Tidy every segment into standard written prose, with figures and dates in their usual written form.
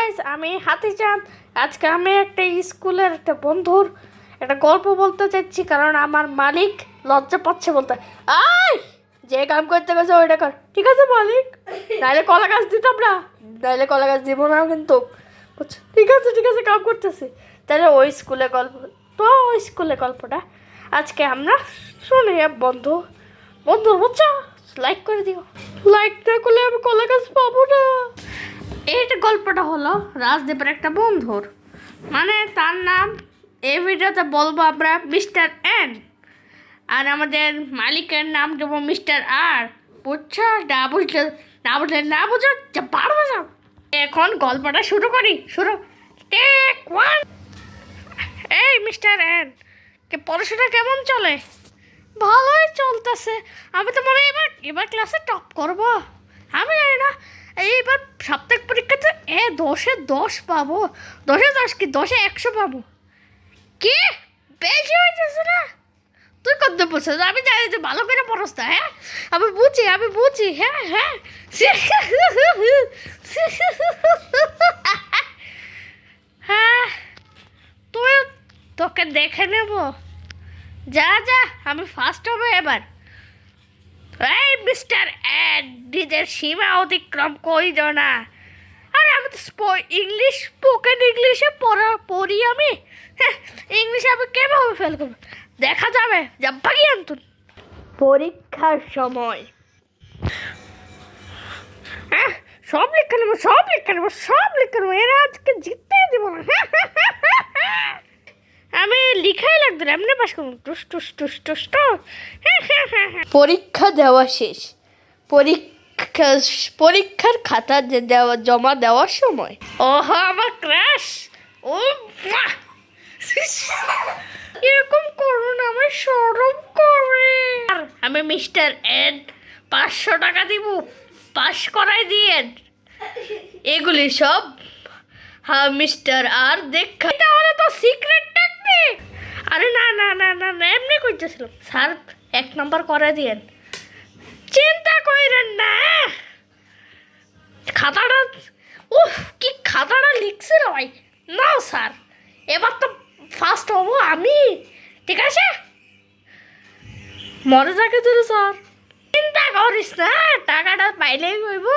Guys, আমি হাতিচাঁদ। আজকে আমি একটা স্কুলের একটা বন্ধুর একটা গল্প বলতে চাইছি, কারণ আমার মালিক লজ্জা পাচ্ছে বলতে। আয়, যে কাম করতে গেছে ওইটা কর, ঠিক আছে মালিক? নাইলে কলা গাছ দিতাম না, নাইলে কলা গাছ দিব না কিন্তু। বুঝছো? ঠিক আছে ঠিক আছে, কাম করতেছি। তাহলে ওই স্কুলে গল্প, তো ওই স্কুলে গল্পটা আজকে আমরা শুনি। বন্ধু বন্ধু বুঝছো, লাইক করে দিও। লাইক না করলে আমি কলা গাছ পাবো না। এইটা গল্পটা হলো রাজদীপের একটা বন্ধুর, মানে তার নাম এই ভিডিওতে বলবো আমরা মিস্টার এন, আর আমাদের মালিকের নাম দেবো মিস্টার আর। বুঝছো? না বুঝো যা পারবো না। এখন গল্পটা শুরু করি। শুরু, টেক ওয়ান। এই মিস্টার এন, পড়াশোনা কেমন চলে? ভালোই চলতেছে। আমি তো মনে হয় এবার ক্লাসে টপ করবো। আমি জানি না, এইবার সাপ্তাহিক পরীক্ষাতে 10-10 পাবো। 10-10 কি 10-100 পাবো। কি বেশি হয়েছে না? তুই কত বলছিস? আমি জানি তুই ভালো করে পড়াস না। হ্যাঁ, আমি বুঝি। হ্যাঁ হ্যাঁ, হ্যাঁ, তুই, তোকে দেখে নেব। যা, আমি ফার্স্ট হবে এবার। এই মিস্টার এড, নিজের সীমা অতিক্রম করিল না। আরে আমি তো ইংলিশ, স্পোকেন ইংলিশে পড়ি আমি। হ্যাঁ, ইংলিশে আমি কেভাবে ফেল করবো দেখা যাবে। যা ভাগি আনতুন। পরীক্ষার সময় হ্যাঁ, সব লিখে নেবো। এরা আজকে জিততে দিব না। আমি লিখাই লাগতো না, এমনি পাস করবো। টুস। পরীক্ষা দেওয়া শেষ। পরীক্ষার খাতা জমা দেওয়ার সময়, ওহ আমার ক্রাশ, ও এরকম করো না, আমার শরম করে। আমি মিস্টার এড 500 টাকা দিব, পাস করাই দিয়েন। এগুলি সব হ্যাঁ মিস্টার আর দেখা, তাহলে তো সিক্রেট টেকনিক। আরে না, এমনি করতেছিলাম। স্যার 1 নম্বর করে দিয়েন, চিন্তা করেন না। খাতাটা, উফ কি খাতাটা লিখছে রে ভাই। না স্যার, এবার তো ফার্স্ট হবো আমি, ঠিক আছে? মনে থাকে তো স্যার, চিন্তা করিস না, টাকাটা পাইলেই হইব।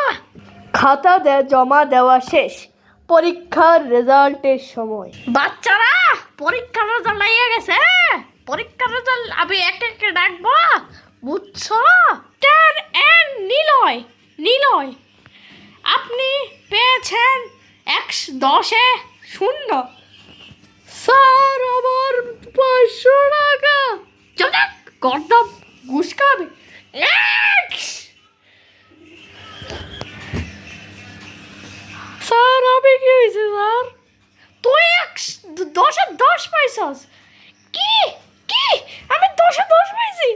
খাতা জমা দেওয়া শেষ। পরীক্ষার রেজাল্টের সময়, বাচ্চারা পরীক্ষার রেজাল্ট লাগিয়ে গেছে। পরীক্ষার রেজাল্ট আমি এক ডাকবো, বুঝছো? নিলয়, আপনি পেয়েছেন 10-এ 0। স্যার আমার 500 টাকা। চলে গর্দম ঘুষ খাবে। স্যার আমি কি হয়েছে স্যার? তুই 10-এ 10 পাইছস? কি আমি 10-এ 10 পাইছি?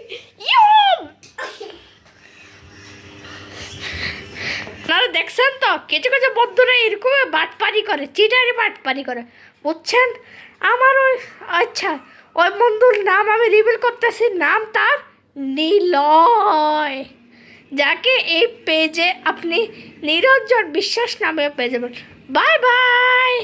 আপনারা দেখছেন তো, কিছু বন্ধুরা এরকম বাটপারি করে, বাটপারি করে, বুঝছেন? আমার ওই, আচ্ছা, ওই বন্ধুর নাম আমি রিভিল করতেছি। নাম তার নিলয়, যাকে এই পেজে আপনি নিরঞ্জন বিশ্বাস নামে পেয়ে যাবেন। Bye bye.